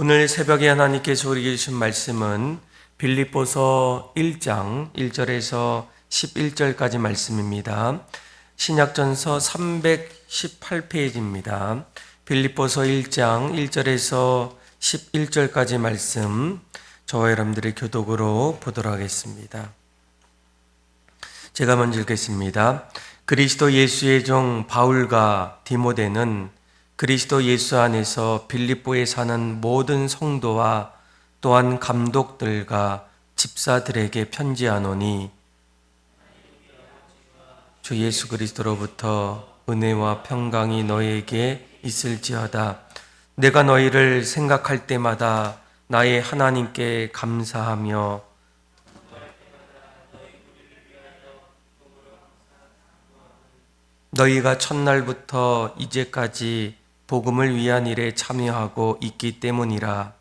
오늘 새벽에 하나님께서 우리에게 주신 말씀은 빌립보서 1장 1절에서 11절까지 말씀입니다. 신약전서 318페이지입니다. 빌립보서 1장 1절에서 11절까지 말씀, 저와 여러분들의 교독으로 보도록 하겠습니다. 제가 먼저 읽겠습니다. 그리스도 예수의 종 바울과 디모데는 그리스도 예수 안에서 빌립보에 사는 모든 성도와 또한 감독들과 집사들에게 편지하노니, 주 예수 그리스도로부터 은혜와 평강이 너희에게 있을지어다. 내가 너희를 생각할 때마다 나의 하나님께 감사하며 너희가 첫날부터 이제까지 복음을 위한 일에 참여하고 있기 때문이라.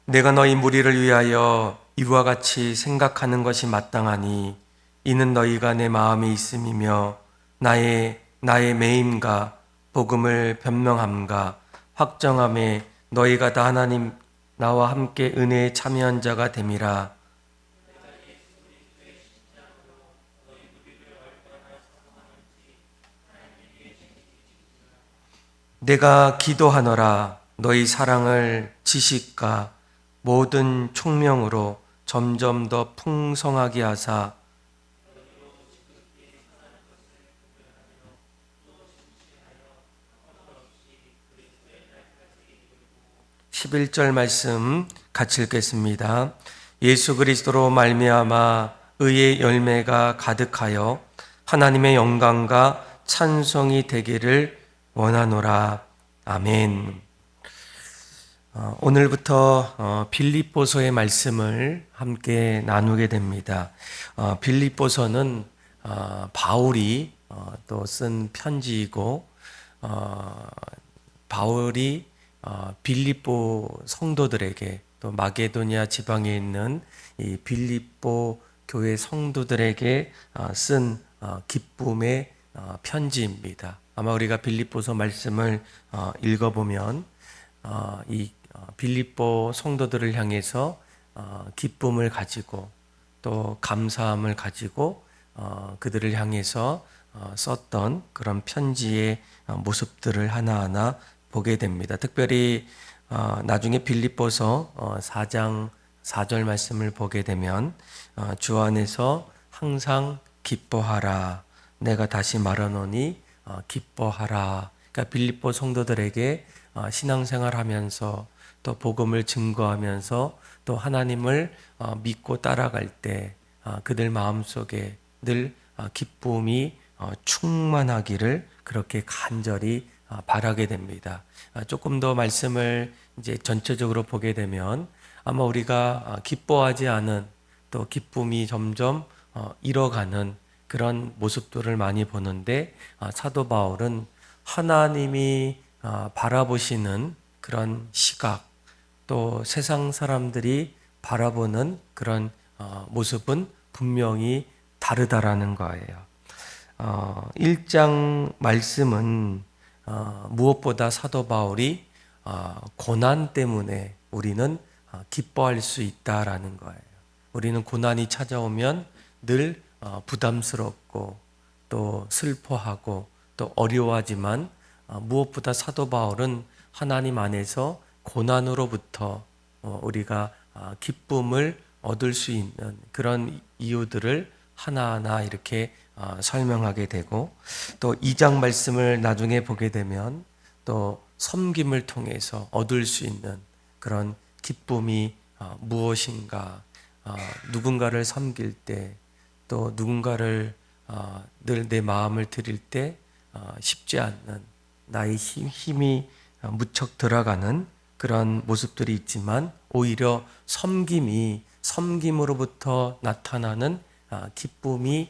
내가 너희 무리를 위하여 이와 같이 생각하는 것이 마땅하니, 이는 너희가 내 마음에 있음이며 나의 매임과 복음을 변명함과 확정함에 너희가 다 하나님 나와 함께 은혜에 참여한 자가 됨이라. 내가 기도하노라. 너희 사랑을 지식과 모든 총명으로 점점 더 풍성하게 하사 11절 말씀 같이 읽겠습니다. 예수 그리스도로 말미암아 의의 열매가 가득하여 하나님의 영광과 찬송이 되기를 원하노라. 아멘. 오늘부터 빌립보서의 말씀을 함께 나누게 됩니다. 빌립보서는 바울이 또 쓴 편지이고, 바울이 빌립보 성도들에게, 또 마게도니아 지방에 있는 이 빌립보 교회 성도들에게 쓴 기쁨의 편지입니다. 아마 우리가 빌립보서 말씀을 읽어보면 이 빌립보 성도들을 향해서 기쁨을 가지고 또 감사함을 가지고 그들을 향해서 썼던 그런 편지의 모습들을 하나하나 보게 됩니다. 특별히 나중에 빌립보서 4장 4절 말씀을 보게 되면 주 안에서 항상 기뻐하라. 내가 다시 말하노니 기뻐하라. 그러니까 빌립보 성도들에게 신앙생활하면서 또 복음을 증거하면서 또 하나님을 믿고 따라갈 때 그들 마음속에 늘 기쁨이 충만하기를 그렇게 간절히 바라게 됩니다. 조금 더 말씀을 이제 전체적으로 보게 되면 아마 우리가 기뻐하지 않은, 또 기쁨이 점점 잃어가는 그런 모습들을 많이 보는데, 사도 바울은 하나님이 바라보시는 그런 시각, 또 세상 사람들이 바라보는 그런 모습은 분명히 다르다라는 거예요. 1장 말씀은 무엇보다 사도 바울이 고난 때문에 우리는 기뻐할 수 있다라는 거예요. 우리는 고난이 찾아오면 늘 부담스럽고 또 슬퍼하고 또 어려워하지만, 무엇보다 사도 바울은 하나님 안에서 고난으로부터 우리가 기쁨을 얻을 수 있는 그런 이유들을 하나하나 이렇게 설명하게 되고, 또 2장 말씀을 나중에 보게 되면 또 섬김을 통해서 얻을 수 있는 그런 기쁨이 무엇인가, 누군가를 섬길 때, 또 누군가를 늘 내 마음을 드릴 때 쉽지 않는, 나의 힘이 무척 들어가는 그런 모습들이 있지만, 오히려 섬김으로부터 나타나는 기쁨이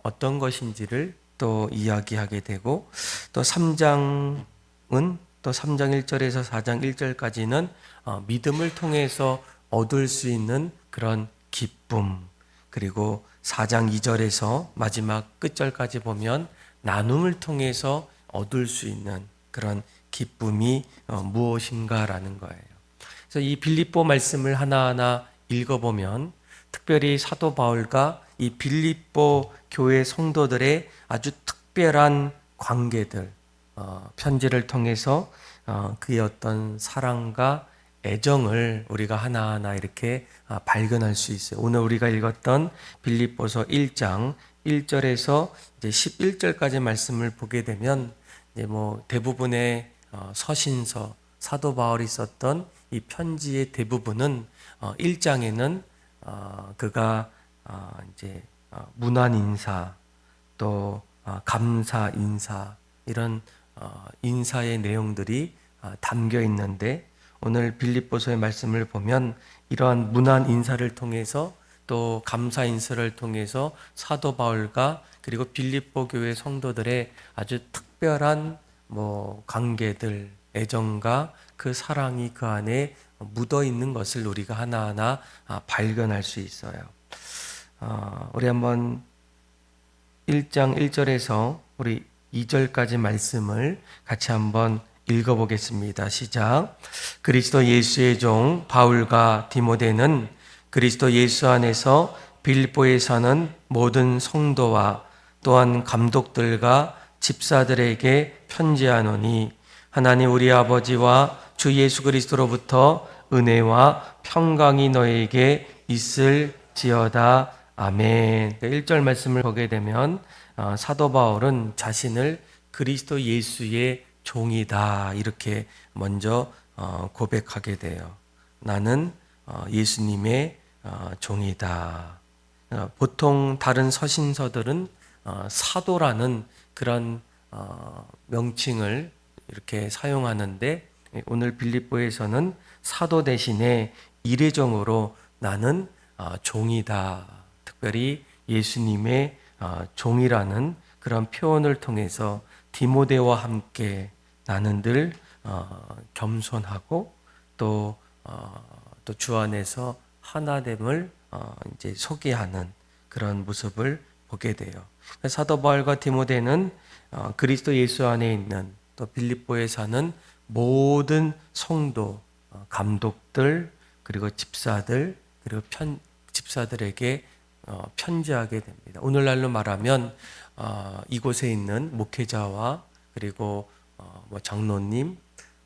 어떤 것인지를 또 이야기하게 되고, 또 3장은 또 3장 1절에서 4장 1절까지는 믿음을 통해서 얻을 수 있는 그런 기쁨, 그리고 4장 2절에서 마지막 끝절까지 보면 나눔을 통해서 얻을 수 있는 그런 기쁨이 무엇인가라는 거예요. 그래서 이 빌립보 말씀을 하나하나 읽어보면 특별히 사도 바울과 이 빌립보 교회 성도들의 아주 특별한 관계들, 편지를 통해서 그의 어떤 사랑과 애정을 우리가 하나하나 이렇게 발견할 수 있어요. 오늘 우리가 읽었던 빌립보서 1장 1절에서 이제 11절까지 말씀을 보게 되면 이제 뭐 대부분의 서신서 사도 바울이 썼던 이 편지의 대부분은 1장에는 그가 이제 문안 인사 또 감사 인사 이런 인사의 내용들이 담겨 있는데 오늘 빌립보서의 말씀을 보면 이러한 문안 인사를 통해서 또 감사 인사를 통해서 사도 바울과 그리고 빌립보 교회 성도들의 아주 특별한 관계들, 애정과 그 사랑이 그 안에 묻어 있는 것을 우리가 하나하나 발견할 수 있어요. 우리 한번 1장 1절에서 우리 2절까지 말씀을 같이 한번 읽어보겠습니다. 시작. 그리스도 예수의 종 바울과 디모데는 그리스도 예수 안에서 빌립보에 사는 모든 성도와 또한 감독들과 집사들에게 편지하노니 하나님 우리 아버지와 주 예수 그리스도로부터 은혜와 평강이 너에게 있을지어다. 아멘. 1절 말씀을 보게 되면 사도 바울은 자신을 그리스도 예수의 종이다 이렇게 먼저 고백하게 돼요. 나는 예수님의 종이다. 보통 다른 서신서들은 사도라는 그런 명칭을 이렇게 사용하는데 오늘 빌립보에서는 사도 대신에 일회종으로 나는 종이다. 특별히 예수님의 종이라는 그런 표현을 통해서 디모데와 함께 나는 늘 겸손하고 또 주 안에서 하나됨을 이제 소개하는 그런 모습을 보게 돼요. 사도 바울과 디모데는 그리스도 예수 안에 있는 또 빌립보에 사는 모든 성도, 감독들 그리고 집사들 그리고 집사들에게 편지하게 됩니다. 오늘날로 말하면 이곳에 있는 목회자와 그리고 장로님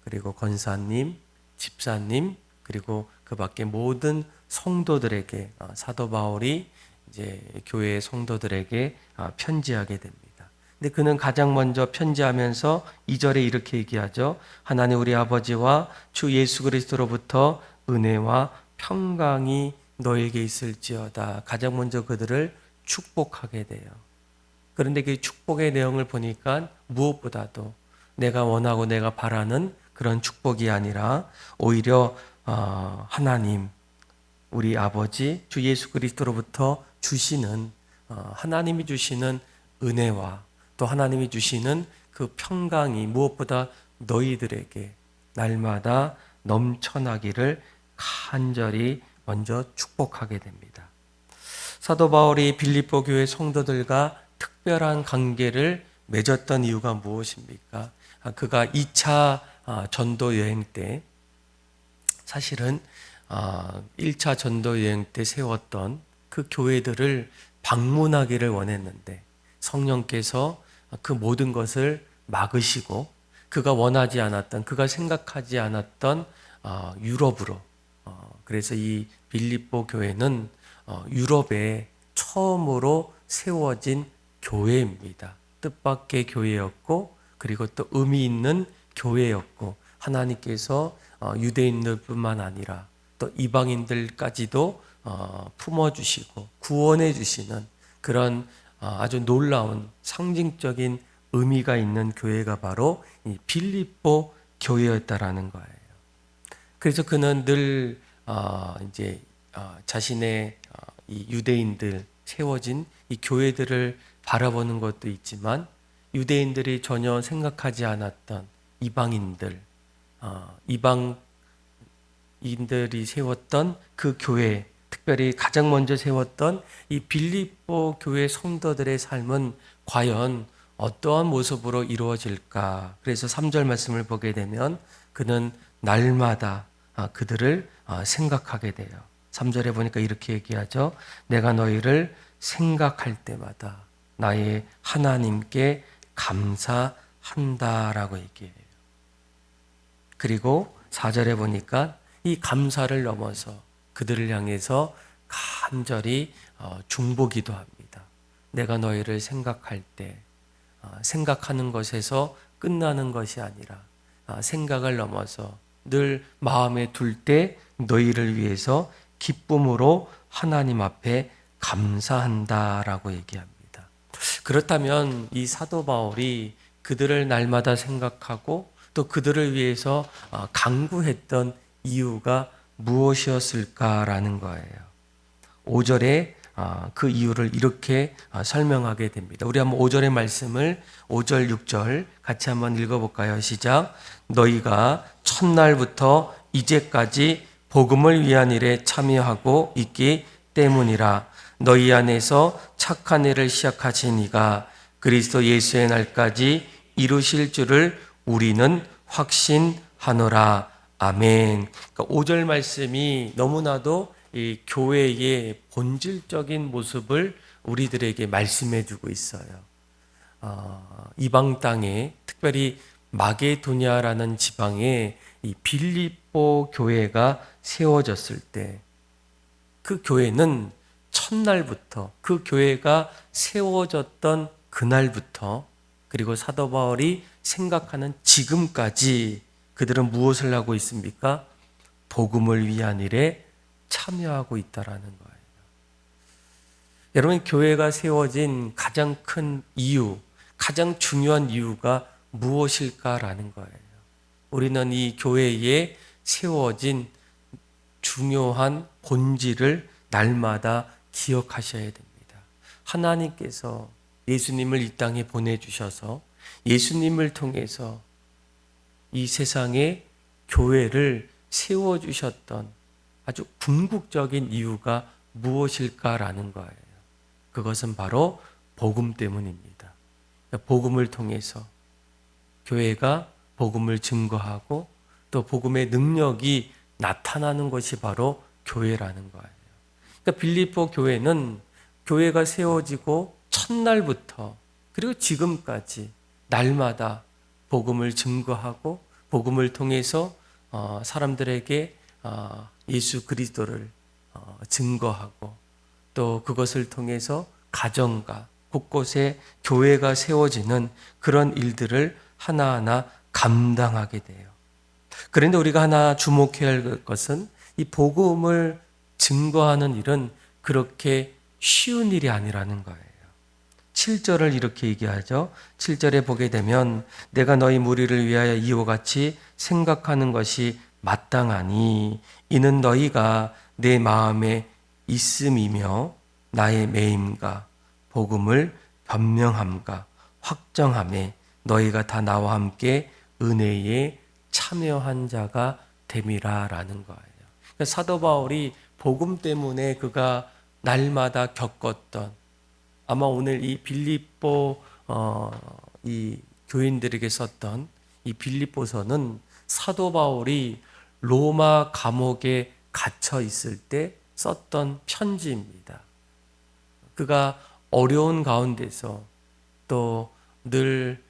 그리고 권사님, 집사님 그리고 그 밖에 모든 성도들에게 사도 바울이 이제 교회의 성도들에게 편지하게 됩니다. 근데 그는 가장 먼저 편지하면서 2절에 이렇게 얘기하죠. 하나님 우리 아버지와 주 예수 그리스도로부터 은혜와 평강이 너에게 있을지어다. 가장 먼저 그들을 축복하게 돼요. 그런데 그 축복의 내용을 보니까 무엇보다도 내가 원하고 내가 바라는 그런 축복이 아니라 오히려 하나님, 우리 아버지, 주 예수 그리스도로부터 주시는 하나님이 주시는 은혜와 또 하나님이 주시는 그 평강이 무엇보다 너희들에게 날마다 넘쳐나기를 간절히 먼저 축복하게 됩니다. 사도 바울이 빌립보 교회 성도들과 특별한 관계를 맺었던 이유가 무엇입니까? 그가 2차 전도 여행 때 사실은 1차 전도 여행 때 세웠던 그 교회들을 방문하기를 원했는데 성령께서 그 모든 것을 막으시고 그가 원하지 않았던, 그가 생각하지 않았던 유럽으로 그래서 이 빌립보 교회는 유럽에 처음으로 세워진 교회입니다. 뜻밖의 교회였고 그리고 또 의미 있는 교회였고 하나님께서 유대인들뿐만 아니라 또 이방인들까지도 품어주시고 구원해 주시는 그런 아주 놀라운 상징적인 의미가 있는 교회가 바로 이 빌립보 교회였다라는 거예요. 그래서 그는 늘 이제 자신의 이 유대인들 세워진 이 교회들을 바라보는 것도 있지만 유대인들이 전혀 생각하지 않았던 이방인들, 이방인들이 세웠던 그 교회, 특별히 가장 먼저 세웠던 이 빌립보 교회 성도들의 삶은 과연 어떠한 모습으로 이루어질까? 그래서 3절 말씀을 보게 되면 그는 날마다 그들을 생각하게 돼요. 3절에 보니까 이렇게 얘기하죠. 내가 너희를 생각할 때마다 나의 하나님께 감사한다라고 얘기해요. 그리고 4절에 보니까 이 감사를 넘어서 그들을 향해서 간절히 중보기도 합니다. 내가 너희를 생각할 때 생각하는 것에서 끝나는 것이 아니라 생각을 넘어서 늘 마음에 둘 때 너희를 위해서 기쁨으로 하나님 앞에 감사한다라고 얘기합니다. 그렇다면 이 사도 바울이 그들을 날마다 생각하고 또 그들을 위해서 간구했던 이유가 무엇이었을까라는 거예요. 5절에 그 이유를 이렇게 설명하게 됩니다. 우리 한번 5절의 말씀을 5절, 6절 같이 한번 읽어볼까요? 시작. 너희가 첫날부터 이제까지 복음을 위한 일에 참여하고 있기 때문이라. 너희 안에서 착한 일을 시작하신 이가 그리스도 예수의 날까지 이루실 줄을 우리는 확신하노라. 아멘. 그러니까 5절 말씀이 너무나도 이 교회의 본질적인 모습을 우리들에게 말씀해 주고 있어요. 이방 땅에 특별히 마게도냐라는 지방에 이 빌립보 교회가 세워졌을 때 그 교회는 첫날부터 그 교회가 세워졌던 그날부터 그리고 사도 바울이 생각하는 지금까지 그들은 무엇을 하고 있습니까? 복음을 위한 일에 참여하고 있다라는 거예요. 여러분, 교회가 세워진 가장 큰 이유, 가장 중요한 이유가 무엇일까라는 거예요. 우리는 이 교회에 세워진 중요한 본질을 날마다 기억하셔야 됩니다. 하나님께서 예수님을 이 땅에 보내주셔서 예수님을 통해서 이 세상에 교회를 세워주셨던 아주 궁극적인 이유가 무엇일까라는 거예요. 그것은 바로 복음 때문입니다. 복음을 통해서 교회가 복음을 증거하고 또 복음의 능력이 나타나는 것이 바로 교회라는 거예요. 그러니까 빌립보 교회는 교회가 세워지고 첫날부터 그리고 지금까지 날마다 복음을 증거하고 복음을 통해서 사람들에게 예수 그리스도를 증거하고 또 그것을 통해서 가정과 곳곳에 교회가 세워지는 그런 일들을 하나하나 감당하게 돼요. 그런데 우리가 하나 주목해야 할 것은 이 복음을 증거하는 일은 그렇게 쉬운 일이 아니라는 거예요. 7절을 이렇게 얘기하죠. 7절에 보게 되면 내가 너희 무리를 위하여 이와 같이 생각하는 것이 마땅하니 이는 너희가 내 마음에 있음이며 나의 매임과 복음을 변명함과 확정함에 너희가 다 나와 함께 은혜에 참여한 자가 됨이라라는 거예요. 그러니까 사도 바울이 복음 때문에 그가 날마다 겪었던 아마 오늘 이 빌립보 이 교인들에게 썼던 이 빌립보서는 사도 바울이 로마 감옥에 갇혀 있을 때 썼던 편지입니다. 그가 어려운 가운데서 또 늘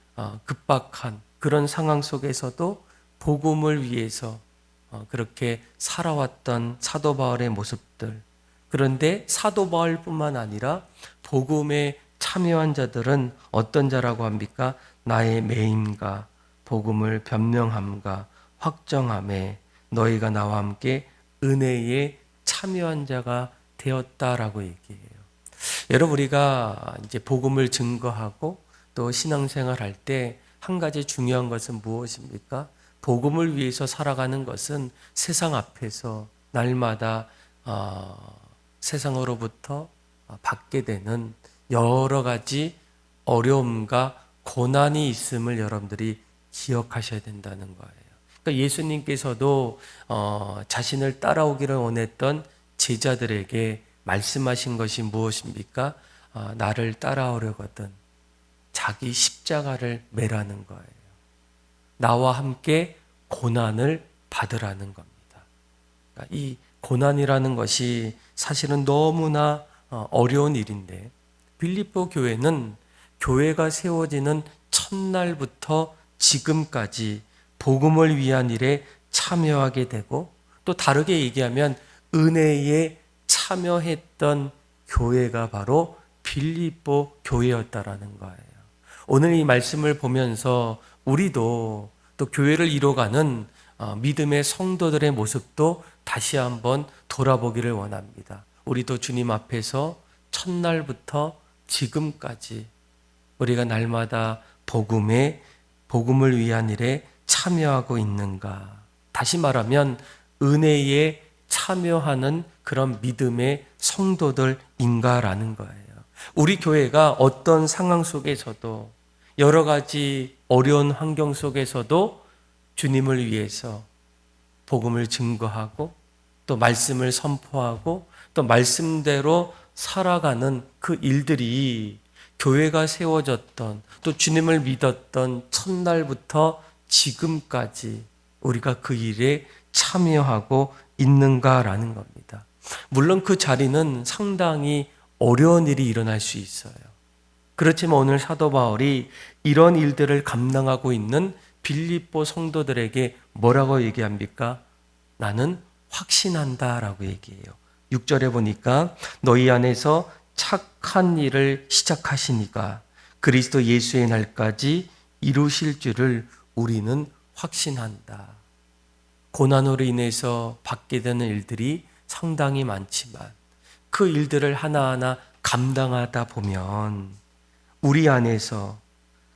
급박한 그런 상황 속에서도 복음을 위해서 그렇게 살아왔던 사도 바울의 모습들. 그런데 사도 바울뿐만 아니라 복음에 참여한 자들은 어떤 자라고 합니까? 나의 매임과 복음을 변명함과 확정함에 너희가 나와 함께 은혜에 참여한 자가 되었다라고 얘기해요. 여러분, 우리가 이제 복음을 증거하고 또 신앙생활 할 때 한 가지 중요한 것은 무엇입니까? 복음을 위해서 살아가는 것은 세상 앞에서 날마다 세상으로부터 받게 되는 여러 가지 어려움과 고난이 있음을 여러분들이 기억하셔야 된다는 거예요. 그러니까 예수님께서도 자신을 따라오기를 원했던 제자들에게 말씀하신 것이 무엇입니까? 나를 따라오려거든 자기 십자가를 매라는 거예요. 나와 함께 고난을 받으라는 겁니다. 그러니까 이 고난이라는 것이 사실은 너무나 어려운 일인데 빌립보 교회는 교회가 세워지는 첫날부터 지금까지 복음을 위한 일에 참여하게 되고 또 다르게 얘기하면 은혜에 참여했던 교회가 바로 빌립보 교회였다라는 거예요. 오늘 이 말씀을 보면서 우리도 또 교회를 이뤄가는 믿음의 성도들의 모습도 다시 한번 돌아보기를 원합니다. 우리도 주님 앞에서 첫날부터 지금까지 우리가 날마다 복음을 위한 일에 참여하고 있는가? 다시 말하면 은혜에 참여하는 그런 믿음의 성도들인가라는 거예요. 우리 교회가 어떤 상황 속에서도 여러 가지 어려운 환경 속에서도 주님을 위해서 복음을 증거하고 또 말씀을 선포하고 또 말씀대로 살아가는 그 일들이 교회가 세워졌던 또 주님을 믿었던 첫날부터 지금까지 우리가 그 일에 참여하고 있는가라는 겁니다. 물론 그 자리는 상당히 어려운 일이 일어날 수 있어요. 그렇지만 오늘 사도 바울이 이런 일들을 감당하고 있는 빌립보 성도들에게 뭐라고 얘기합니까? 나는 확신한다라고 얘기해요. 6절에 보니까 너희 안에서 착한 일을 시작하시니까 그리스도 예수의 날까지 이루실 줄을 우리는 확신한다. 고난으로 인해서 받게 되는 일들이 상당히 많지만 그 일들을 하나하나 감당하다 보면 우리 안에서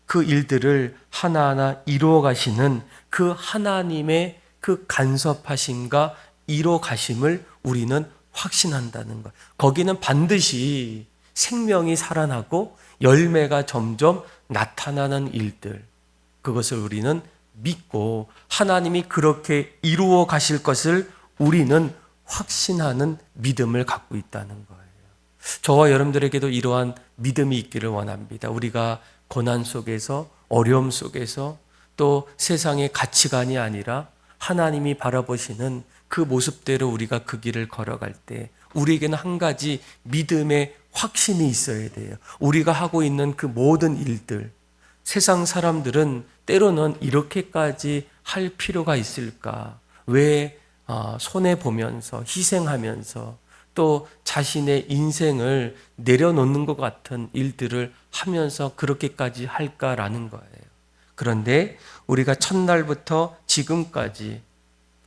그 일들을 하나하나 이루어 가시는 그 하나님의 그 간섭하심과 이루어 가심을 우리는 확신한다는 것. 거기는 반드시 생명이 살아나고 열매가 점점 나타나는 일들. 그것을 우리는 믿고 하나님이 그렇게 이루어 가실 것을 우리는 확신하는 믿음을 갖고 있다는 거예요. 저와 여러분들에게도 이러한 믿음이 있기를 원합니다. 우리가 고난 속에서 어려움 속에서 또 세상의 가치관이 아니라 하나님이 바라보시는 그 모습대로 우리가 그 길을 걸어갈 때 우리에게는 한 가지 믿음의 확신이 있어야 돼요. 우리가 하고 있는 그 모든 일들, 세상 사람들은 때로는 이렇게까지 할 필요가 있을까? 왜 손해보면서 희생하면서 또 자신의 인생을 내려놓는 것 같은 일들을 하면서 그렇게까지 할까라는 거예요. 그런데 우리가 첫날부터 지금까지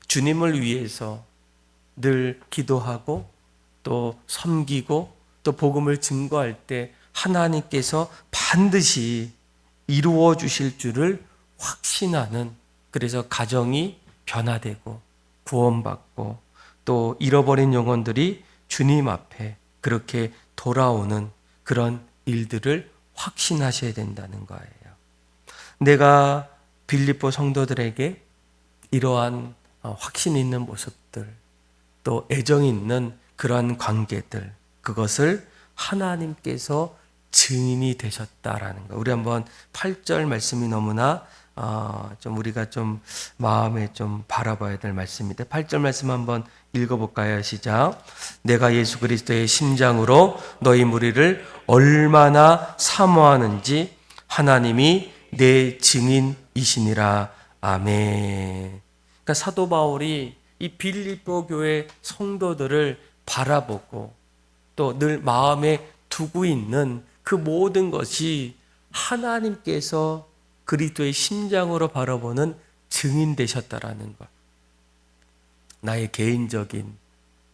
주님을 위해서 늘 기도하고 또 섬기고 또 복음을 증거할 때 하나님께서 반드시 이루어 주실 줄을 확신하는, 그래서 가정이 변화되고 구원받고 또 잃어버린 영혼들이 주님 앞에 그렇게 돌아오는 그런 일들을 확신하셔야 된다는 거예요. 내가 빌립보 성도들에게 이러한 확신 있는 모습들, 또 애정 있는 그러한 관계들, 그것을 하나님께서 증인이 되셨다라는 거. 우리 한번 8절 말씀이 너무나 좀 우리가 좀 마음에 좀 바라봐야 될 말씀인데 8절 말씀 한번 읽어볼까요? 시작. 내가 예수 그리스도의 심장으로 너희 무리를 얼마나 사모하는지 하나님이 내 증인이시니라. 아멘. 그러니까 사도 바울이 이 빌립보 교회 성도들을 바라보고 또 늘 마음에 두고 있는 그 모든 것이 하나님께서 그리스도의 심장으로 바라보는 증인 되셨다라는 것. 나의 개인적인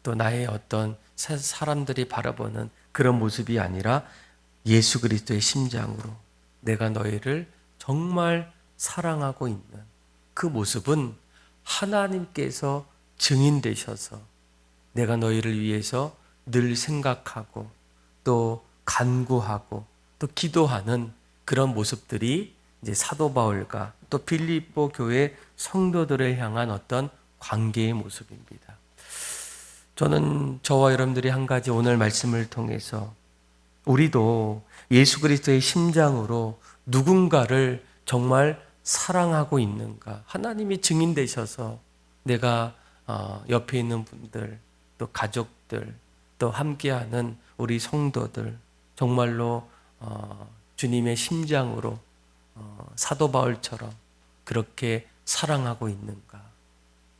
또 나의 어떤 사람들이 바라보는 그런 모습이 아니라 예수 그리스도의 심장으로 내가 너희를 정말 사랑하고 있는 그 모습은 하나님께서 증인 되셔서 내가 너희를 위해서 늘 생각하고 또 간구하고 또 기도하는 그런 모습들이 이제 사도 바울과 또 빌립보 교회 성도들을 향한 어떤 관계의 모습입니다. 저는 저와 여러분들이 한 가지 오늘 말씀을 통해서 우리도 예수 그리스도의 심장으로 누군가를 정말 사랑하고 있는가, 하나님이 증인 되셔서 내가 옆에 있는 분들, 또 가족들, 또 함께하는 우리 성도들 정말로 주님의 심장으로 사도 바울처럼 그렇게 사랑하고 있는가,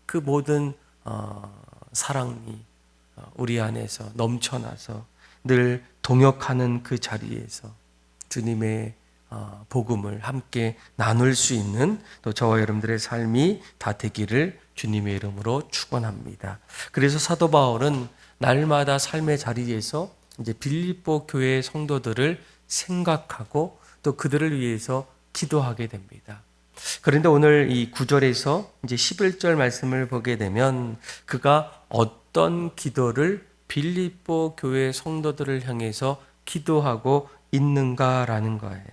그 모든 사랑이 우리 안에서 넘쳐나서 늘 동역하는 그 자리에서 주님의 복음을 함께 나눌 수 있는 또 저와 여러분들의 삶이 다 되기를 주님의 이름으로 축원합니다. 그래서 사도 바울은 날마다 삶의 자리에서 이제 빌립보 교회의 성도들을 생각하고 또 그들을 위해서 기도하게 됩니다. 그런데 오늘 이 9절에서 이제 11절 말씀을 보게 되면 그가 어떤 기도를 빌립보 교회 성도들을 향해서 기도하고 있는가라는 거예요.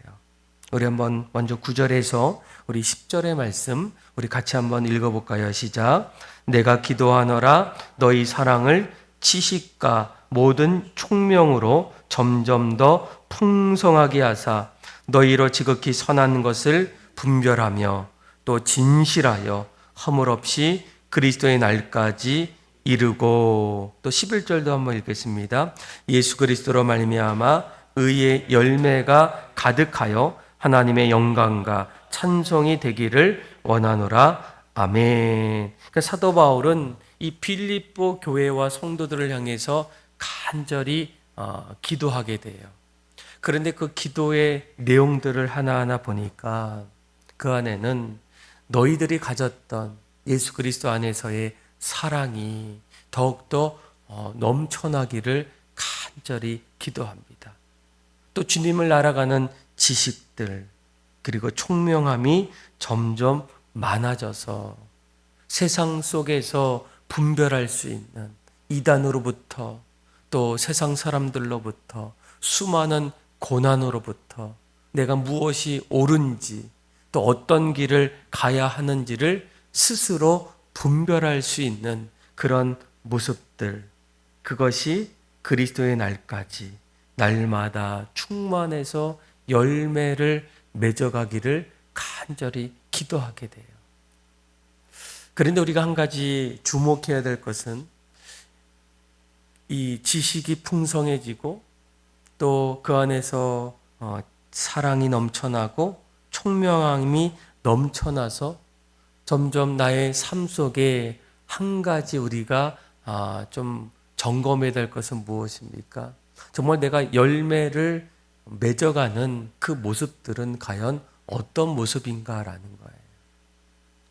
우리 한번 먼저 9절에서 우리 10절의 말씀 우리 같이 한번 읽어볼까요? 시작. 내가 기도하노라 너희 사랑을 지식과 모든 총명으로 점점 더 풍성하게 하사 너희로 지극히 선한 것을 분별하며 또 진실하여 허물 없이 그리스도의 날까지 이르고, 또 11절도 한번 읽겠습니다. 예수 그리스도로 말미암아 의의 열매가 가득하여 하나님의 영광과 찬송이 되기를 원하노라. 아멘. 그러니까 사도 바울은 이 빌립보 교회와 성도들을 향해서 간절히 기도하게 돼요. 그런데 그 기도의 내용들을 하나하나 보니까 그 안에는 너희들이 가졌던 예수 그리스도 안에서의 사랑이 더욱더 넘쳐나기를 간절히 기도합니다. 또 주님을 알아가는 지식들 그리고 총명함이 점점 많아져서 세상 속에서 분별할 수 있는 이단으로부터 또 세상 사람들로부터 수많은 고난으로부터 내가 무엇이 옳은지 또 어떤 길을 가야 하는지를 스스로 분별할 수 있는 그런 모습들, 그것이 그리스도의 날까지 날마다 충만해서 열매를 맺어가기를 간절히 기도하게 돼요. 그런데 우리가 한 가지 주목해야 될 것은 이 지식이 풍성해지고 또 그 안에서 사랑이 넘쳐나고 총명함이 넘쳐나서 점점 나의 삶 속에 한 가지 우리가 좀 점검해야 될 것은 무엇입니까? 정말 내가 열매를 맺어가는 그 모습들은 과연 어떤 모습인가라는 거예요.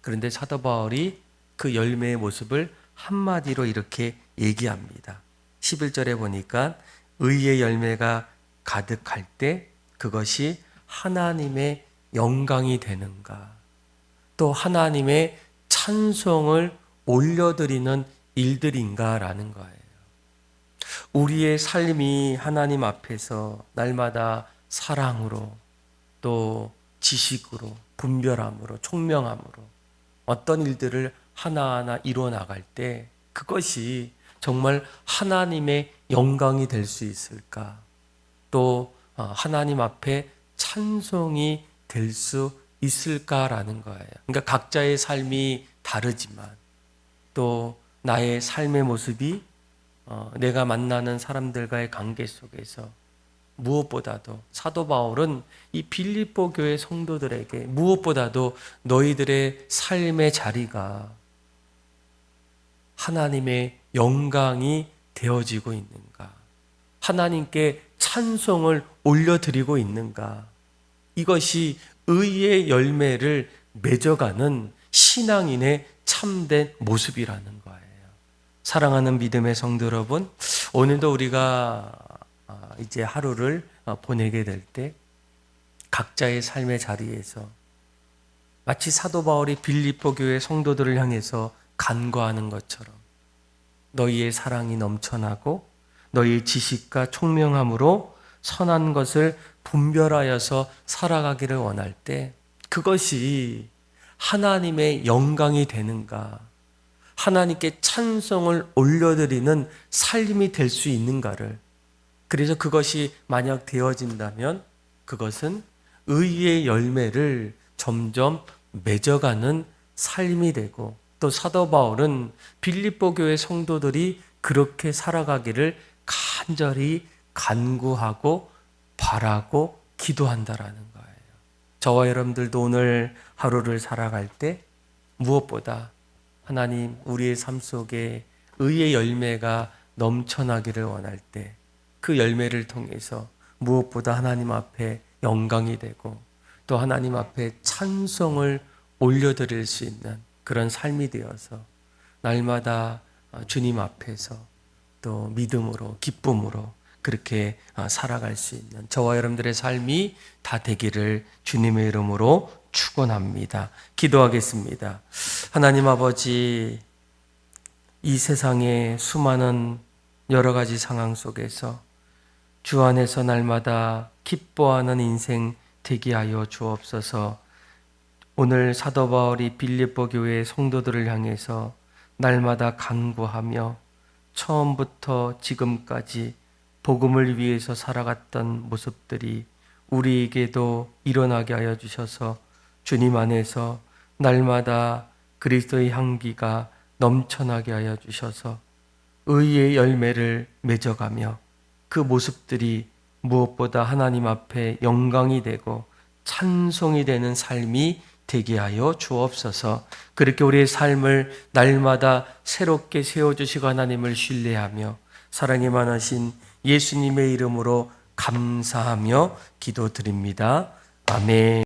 그런데 사도 바울이 그 열매의 모습을 한마디로 이렇게 얘기합니다. 11절에 보니까 의의 열매가 가득할 때 그것이 하나님의 영광이 되는가, 또 하나님의 찬송을 올려드리는 일들인가라는 거예요. 우리의 삶이 하나님 앞에서 날마다 사랑으로 또 지식으로 분별함으로 총명함으로 어떤 일들을 하나하나 이루어 나갈 때 그것이 정말 하나님의 영광이 될 수 있을까? 또 하나님 앞에 찬송이 될 수 있을까라는 거예요. 그러니까 각자의 삶이 다르지만 또 나의 삶의 모습이 내가 만나는 사람들과의 관계 속에서 무엇보다도 사도 바울은 이 빌립보 교회 성도들에게 무엇보다도 너희들의 삶의 자리가 하나님의 영광이 되어지고 있는가, 하나님께 찬송을 올려드리고 있는가, 이것이 의의 열매를 맺어가는 신앙인의 참된 모습이라는 거예요. 사랑하는 믿음의 성도 여러분, 오늘도 우리가 이제 하루를 보내게 될 때 각자의 삶의 자리에서 마치 사도 바울이 빌립보 교회 성도들을 향해서 간구하는 것처럼 너희의 사랑이 넘쳐나고 너희의 지식과 총명함으로 선한 것을 분별하여서 살아가기를 원할 때 그것이 하나님의 영광이 되는가, 하나님께 찬송을 올려드리는 삶이 될 수 있는가를, 그래서 그것이 만약 되어진다면 그것은 의의 열매를 점점 맺어가는 삶이 되고, 또 사도 바울은 빌립보 교회 성도들이 그렇게 살아가기를 간절히 간구하고 바라고 기도한다라는 거예요. 저와 여러분들도 오늘 하루를 살아갈 때 무엇보다 하나님, 우리의 삶 속에 의의 열매가 넘쳐나기를 원할 때 그 열매를 통해서 무엇보다 하나님 앞에 영광이 되고 또 하나님 앞에 찬송을 올려드릴 수 있는 그런 삶이 되어서 날마다 주님 앞에서 또 믿음으로, 기쁨으로 그렇게 살아갈 수 있는 저와 여러분들의 삶이 다 되기를 주님의 이름으로 축원합니다. 기도하겠습니다. 하나님 아버지, 이 세상의 수많은 여러 가지 상황 속에서 주 안에서 날마다 기뻐하는 인생 되게 하여 주옵소서. 오늘 사도 바울이 빌립보 교회의 성도들을 향해서 날마다 간구하며 처음부터 지금까지 복음을 위해서 살아갔던 모습들이 우리에게도 일어나게 하여 주셔서 주님 안에서 날마다 그리스도의 향기가 넘쳐나게 하여 주셔서 의의 열매를 맺어가며 그 모습들이 무엇보다 하나님 앞에 영광이 되고 찬송이 되는 삶이 되게 하여 주옵소서. 그렇게 우리의 삶을 날마다 새롭게 세워주시고 하나님을 신뢰하며 사랑이 많으신 예수님의 이름으로 감사하며 기도드립니다. 아멘.